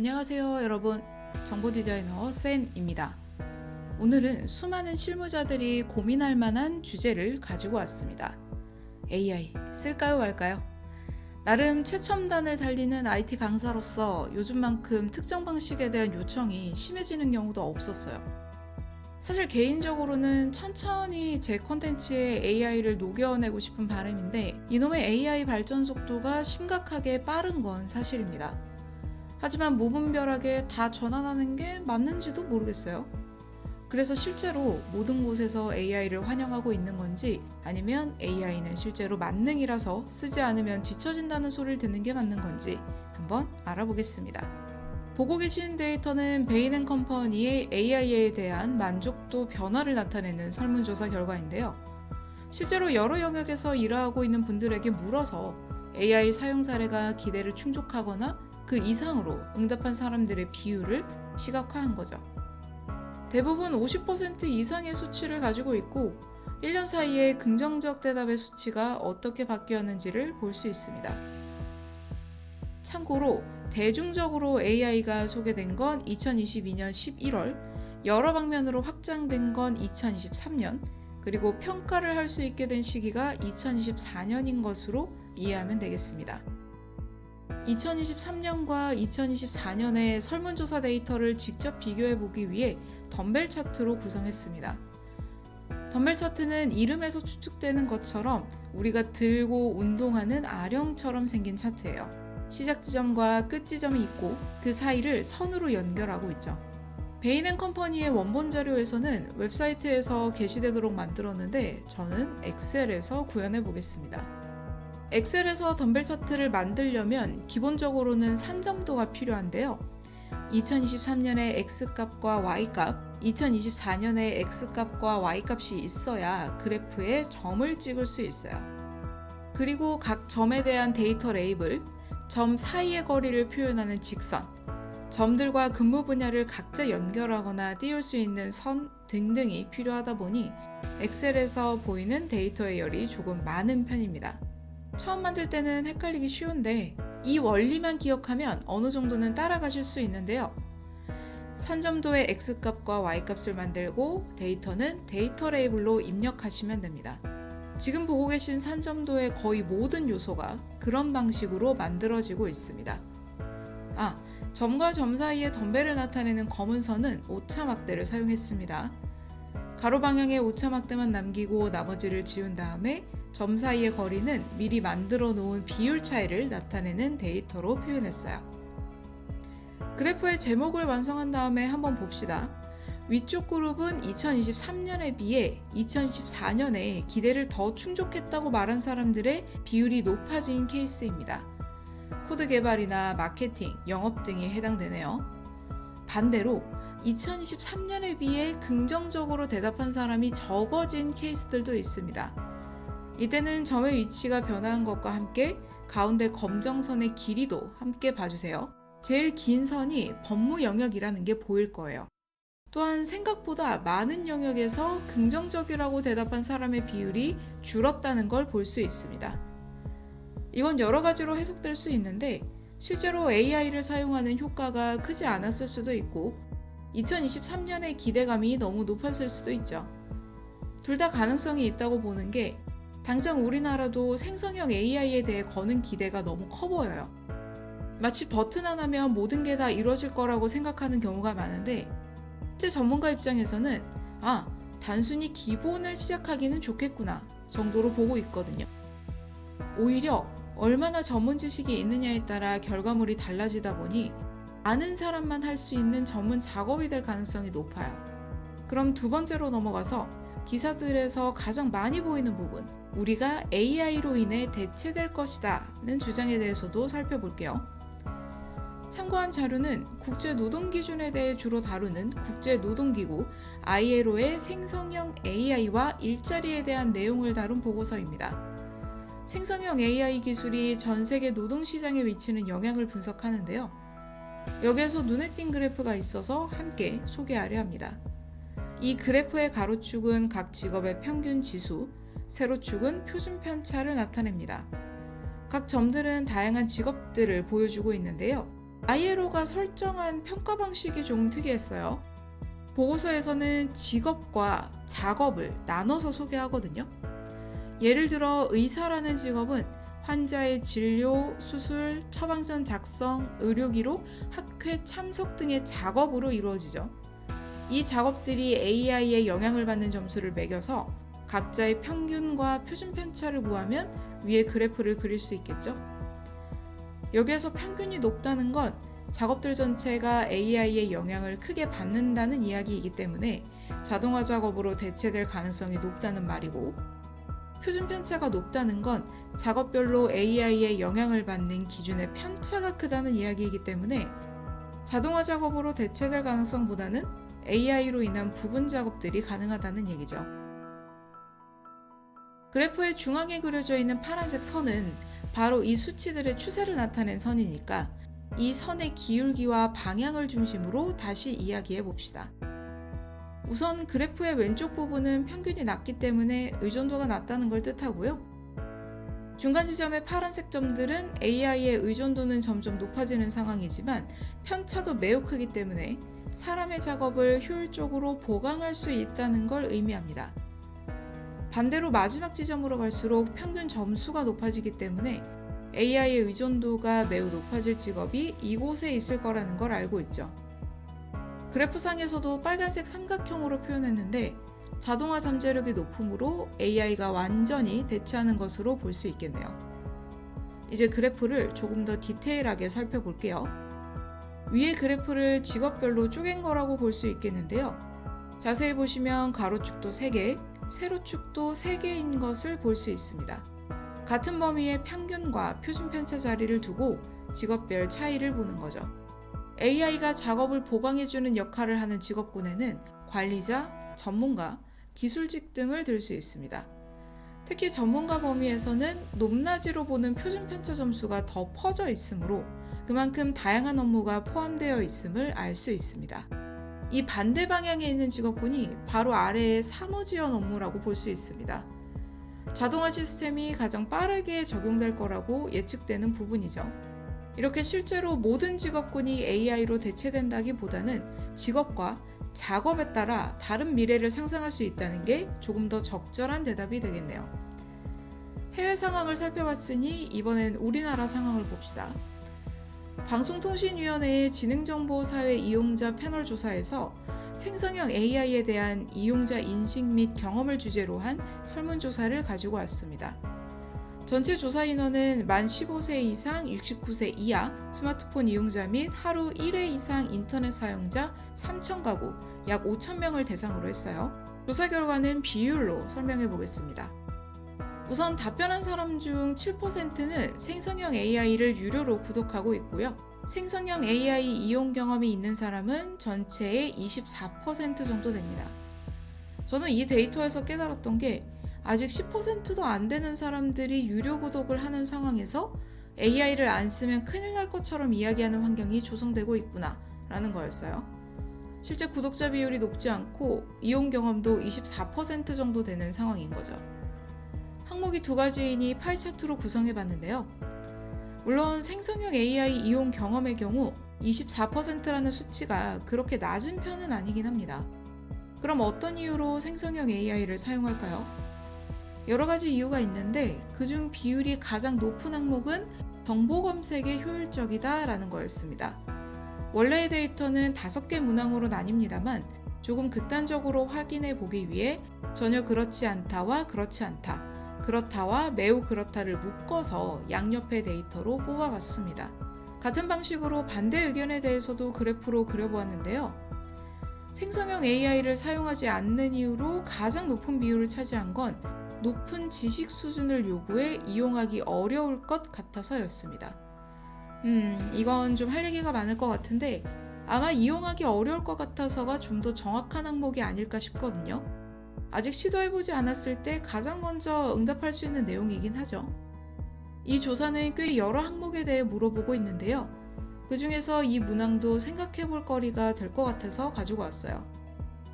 안녕하세요 여러분, 정보 디자이너 센입니다. 오늘은 수많은 실무자들이 고민할 만한 주제를 가지고 왔습니다. AI 쓸까요 말까요? 나름 최첨단을 달리는 IT 강사로서 요즘만큼 특정 방식에 대한 요청이 심해지는 경우도 없었어요. 사실 개인적으로는 천천히 제 컨텐츠에 AI를 녹여내고 싶은 바람인데 이놈의 AI 발전 속도가 심각하게 빠른 건 사실입니다. 하지만 무분별하게 다 전환하는 게 맞는지도 모르겠어요. 그래서 실제로 모든 곳에서 AI를 환영하고 있는 건지 아니면 AI는 실제로 만능이라서 쓰지 않으면 뒤처진다는 소리를 듣는 게 맞는 건지 한번 알아보겠습니다. 보고 계신 데이터는 베인앤컴퍼니의 AI에 대한 만족도 변화를 나타내는 설문조사 결과인데요. 실제로 여러 영역에서 일하고 있는 분들에게 물어서 AI 사용 사례가 기대를 충족하거나 그 이상으로 응답한 사람들의 비율을 시각화한 거죠. 대부분 50% 이상의 수치를 가지고 있고 1년 사이에 긍정적 대답의 수치가 어떻게 바뀌었는지를 볼 수 있습니다. 참고로 대중적으로 AI가 소개된 건 2022년 11월, 여러 방면으로 확장된 건 2023년, 그리고 평가를 할 수 있게 된 시기가 2024년인 것으로 이해하면 되겠습니다. 2023년과 2024년의 설문조사 데이터를 직접 비교해보기 위해 덤벨 차트로 구성했습니다. 덤벨 차트는 이름에서 추측되는 것처럼 우리가 들고 운동하는 아령처럼 생긴 차트예요. 시작 지점과 끝 지점이 있고 그 사이를 선으로 연결하고 있죠. 베인앤컴퍼니의 원본 자료에서는 웹사이트에서 게시되도록 만들었는데 저는 엑셀에서 구현해 보겠습니다. 엑셀에서 덤벨 차트를 만들려면 기본적으로는 산점도가 필요한데요. 2023년에 X값과 Y값, 2024년에 X값과 Y값이 있어야 그래프에 점을 찍을 수 있어요. 그리고 각 점에 대한 데이터 레이블, 점 사이의 거리를 표현하는 직선, 점들과 근무 분야를 각자 연결하거나 띄울 수 있는 선 등등이 필요하다 보니 엑셀에서 보이는 데이터의 열이 조금 많은 편입니다. 처음 만들 때는 헷갈리기 쉬운데 이 원리만 기억하면 어느 정도는 따라가실 수 있는데요. 산점도의 X값과 Y값을 만들고 데이터는 데이터 레이블로 입력하시면 됩니다. 지금 보고 계신 산점도의 거의 모든 요소가 그런 방식으로 만들어지고 있습니다. 점과 점 사이에 덤벨을 나타내는 검은 선은 오차 막대를 사용했습니다. 가로 방향의 오차 막대만 남기고 나머지를 지운 다음에 점 사이의 거리는 미리 만들어 놓은 비율 차이를 나타내는 데이터로 표현했어요. 그래프의 제목을 완성한 다음에 한번 봅시다. 위쪽 그룹은 2023년에 비해 2024년에 기대를 더 충족했다고 말한 사람들의 비율이 높아진 케이스입니다. 코드 개발이나 마케팅, 영업 등이 해당되네요. 반대로 2023년에 비해 긍정적으로 대답한 사람이 적어진 케이스들도 있습니다. 이때는 점의 위치가 변화한 것과 함께 가운데 검정선의 길이도 함께 봐주세요. 제일 긴 선이 법무 영역이라는 게 보일 거예요. 또한 생각보다 많은 영역에서 긍정적이라고 대답한 사람의 비율이 줄었다는 걸 볼 수 있습니다. 이건 여러 가지로 해석될 수 있는데 실제로 AI를 사용하는 효과가 크지 않았을 수도 있고 2023년의 기대감이 너무 높았을 수도 있죠. 둘 다 가능성이 있다고 보는 게 당장 우리나라도 생성형 AI에 대해 거는 기대가 너무 커 보여요. 마치 버튼 하나면 모든 게 다 이루어질 거라고 생각하는 경우가 많은데 실제 전문가 입장에서는 단순히 기본을 시작하기는 좋겠구나 정도로 보고 있거든요. 오히려 얼마나 전문 지식이 있느냐에 따라 결과물이 달라지다 보니 아는 사람만 할 수 있는 전문 작업이 될 가능성이 높아요. 그럼 두 번째로 넘어가서 기사들에서 가장 많이 보이는 부분, 우리가 AI로 인해 대체될 것이다는 주장에 대해서도 살펴볼게요. 참고한 자료는 국제노동기준에 대해 주로 다루는 국제노동기구 ILO의 생성형 AI와 일자리에 대한 내용을 다룬 보고서입니다. 생성형 AI 기술이 전 세계 노동시장에 미치는 영향을 분석하는데요. 여기에서 눈에 띈 그래프가 있어서 함께 소개하려 합니다. 이 그래프의 가로축은 각 직업의 평균 지수, 세로축은 표준 편차를 나타냅니다. 각 점들은 다양한 직업들을 보여주고 있는데요. ILO가 설정한 평가 방식이 좀 특이했어요. 보고서에서는 직업과 작업을 나눠서 소개하거든요. 예를 들어 의사라는 직업은 환자의 진료, 수술, 처방전 작성, 의료기록, 학회 참석 등의 작업으로 이루어지죠. 이 작업들이 AI에 영향을 받는 점수를 매겨서 각자의 평균과 표준 편차를 구하면 위에 그래프를 그릴 수 있겠죠. 여기에서 평균이 높다는 건 작업들 전체가 AI의 영향을 크게 받는다는 이야기이기 때문에 자동화 작업으로 대체될 가능성이 높다는 말이고, 표준 편차가 높다는 건 작업별로 AI의 영향을 받는 기준의 편차가 크다는 이야기이기 때문에 자동화 작업으로 대체될 가능성보다는 AI로 인한 부분 작업들이 가능하다는 얘기죠. 그래프의 중앙에 그려져 있는 파란색 선은 바로 이 수치들의 추세를 나타낸 선이니까 이 선의 기울기와 방향을 중심으로 다시 이야기해 봅시다. 우선 그래프의 왼쪽 부분은 평균이 낮기 때문에 의존도가 낮다는 걸 뜻하고요. 중간 지점의 파란색 점들은 AI의 의존도는 점점 높아지는 상황이지만 편차도 매우 크기 때문에 사람의 작업을 효율적으로 보강할 수 있다는 걸 의미합니다. 반대로 마지막 지점으로 갈수록 평균 점수가 높아지기 때문에 AI의 의존도가 매우 높아질 직업이 이곳에 있을 거라는 걸 알고 있죠. 그래프상에서도 빨간색 삼각형으로 표현했는데 자동화 잠재력이 높으므로 AI가 완전히 대체하는 것으로 볼 수 있겠네요. 이제 그래프를 조금 더 디테일하게 살펴볼게요. 위의 그래프를 직업별로 쪼갠 거라고 볼 수 있겠는데요. 자세히 보시면 가로축도 3개, 세로축도 3개인 것을 볼 수 있습니다. 같은 범위의 평균과 표준 편차 자리를 두고 직업별 차이를 보는 거죠. AI가 작업을 보강해주는 역할을 하는 직업군에는 관리자, 전문가, 기술직 등을 들 수 있습니다. 특히 전문가 범위에서는 높낮이로 보는 표준 편차 점수가 더 퍼져 있으므로 그만큼 다양한 업무가 포함되어 있음을 알 수 있습니다. 이 반대 방향에 있는 직업군이 바로 아래의 사무지원 업무라고 볼 수 있습니다. 자동화 시스템이 가장 빠르게 적용될 거라고 예측되는 부분이죠. 이렇게 실제로 모든 직업군이 AI로 대체된다기보다는 직업과 작업에 따라 다른 미래를 상상할 수 있다는 게 조금 더 적절한 대답이 되겠네요. 해외 상황을 살펴봤으니 이번엔 우리나라 상황을 봅시다. 방송통신위원회의 지능정보사회 이용자 패널 조사에서 생성형 AI에 대한 이용자 인식 및 경험을 주제로 한 설문조사를 가지고 왔습니다. 전체 조사 인원은 만 15세 이상 69세 이하 스마트폰 이용자 및 하루 1회 이상 인터넷 사용자 3,000가구 약 5,000명을 대상으로 했어요. 조사 결과는 비율로 설명해 보겠습니다. 우선 답변한 사람 중 7%는 생성형 AI를 유료로 구독하고 있고요. 생성형 AI 이용 경험이 있는 사람은 전체의 24% 정도 됩니다. 저는 이 데이터에서 깨달았던 게 아직 10%도 안 되는 사람들이 유료 구독을 하는 상황에서 AI를 안 쓰면 큰일 날 것처럼 이야기하는 환경이 조성되고 있구나 라는 거였어요. 실제 구독자 비율이 높지 않고 이용 경험도 24% 정도 되는 상황인 거죠. 항목이 2가지이니 파이 차트로 구성해 봤는데요. 물론 생성형 AI 이용 경험의 경우 24%라는 수치가 그렇게 낮은 편은 아니긴 합니다. 그럼 어떤 이유로 생성형 AI를 사용할까요? 여러 가지 이유가 있는데 그중 비율이 가장 높은 항목은 정보 검색에 효율적이다 라는 거였습니다. 원래의 데이터는 5개 문항으로 나뉩니다만 조금 극단적으로 확인해 보기 위해 전혀 그렇지 않다와 그렇지 않다, 그렇다와 매우 그렇다를 묶어서 양옆의 데이터로 뽑아봤습니다. 같은 방식으로 반대 의견에 대해서도 그래프로 그려보았는데요. 생성형 AI를 사용하지 않는 이유로 가장 높은 비율을 차지한 건 높은 지식 수준을 요구해 이용하기 어려울 것 같아서였습니다. 이건 좀 할 얘기가 많을 것 같은데 아마 이용하기 어려울 것 같아서가 좀 더 정확한 항목이 아닐까 싶거든요. 아직 시도해보지 않았을 때 가장 먼저 응답할 수 있는 내용이긴 하죠. 이 조사는 꽤 여러 항목에 대해 물어보고 있는데요. 그 중에서 이 문항도 생각해볼 거리가 될 것 같아서 가지고 왔어요.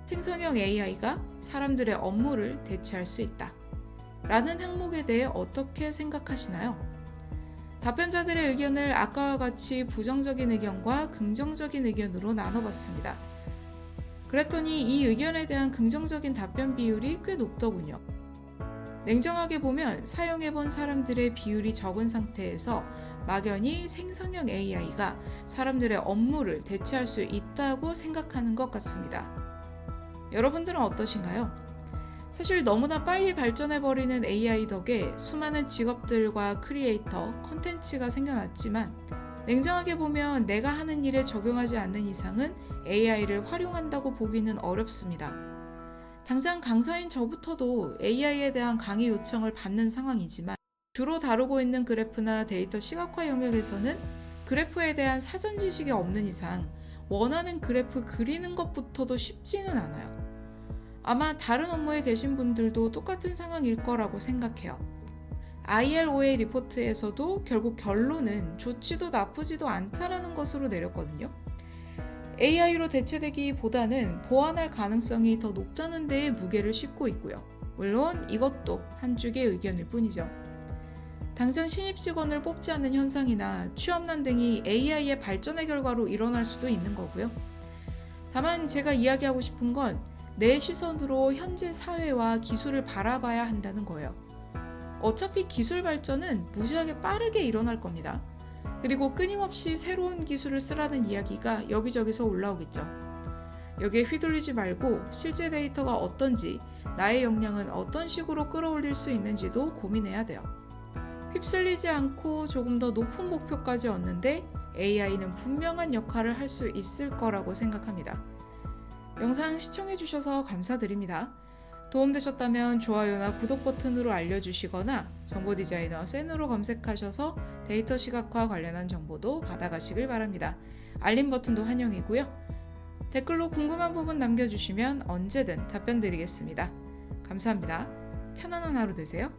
생성형 AI가 사람들의 업무를 대체할 수 있다 라는 항목에 대해 어떻게 생각하시나요? 답변자들의 의견을 아까와 같이 부정적인 의견과 긍정적인 의견으로 나눠봤습니다. 그랬더니 이 의견에 대한 긍정적인 답변 비율이 꽤 높더군요. 냉정하게 보면 사용해본 사람들의 비율이 적은 상태에서 막연히 생성형 AI가 사람들의 업무를 대체할 수 있다고 생각하는 것 같습니다. 여러분들은 어떠신가요? 사실 너무나 빨리 발전해버리는 AI 덕에 수많은 직업들과 크리에이터, 컨텐츠가 생겨났지만 냉정하게 보면 내가 하는 일에 적용하지 않는 이상은 AI를 활용한다고 보기는 어렵습니다. 당장 강사인 저부터도 AI에 대한 강의 요청을 받는 상황이지만 주로 다루고 있는 그래프나 데이터 시각화 영역에서는 그래프에 대한 사전 지식이 없는 이상 원하는 그래프 그리는 것부터도 쉽지는 않아요. 아마 다른 업무에 계신 분들도 똑같은 상황일 거라고 생각해요. ILOA 리포트에서도 결국 결론은 좋지도 나쁘지도 않다라는 것으로 내렸거든요. AI로 대체되기보다는 보완할 가능성이 더 높다는 데에 무게를 싣고 있고요. 물론 이것도 한쪽의 의견일 뿐이죠. 당장 신입 직원을 뽑지 않는 현상이나 취업난 등이 AI의 발전의 결과로 일어날 수도 있는 거고요. 다만 제가 이야기하고 싶은 건 내 시선으로 현재 사회와 기술을 바라봐야 한다는 거예요. 어차피 기술 발전은 무지하게 빠르게 일어날 겁니다. 그리고 끊임없이 새로운 기술을 쓰라는 이야기가 여기저기서 올라오겠죠. 여기에 휘둘리지 말고 실제 데이터가 어떤지, 나의 역량은 어떤 식으로 끌어올릴 수 있는지도 고민해야 돼요. 휩쓸리지 않고 조금 더 높은 목표까지 얻는데 AI는 분명한 역할을 할 수 있을 거라고 생각합니다. 영상 시청해주셔서 감사드립니다. 도움되셨다면 좋아요나 구독 버튼으로 알려주시거나 정보디자이너 센으로 검색하셔서 데이터 시각화 관련한 정보도 받아가시길 바랍니다. 알림 버튼도 환영이고요. 댓글로 궁금한 부분 남겨주시면 언제든 답변 드리겠습니다. 감사합니다. 편안한 하루 되세요.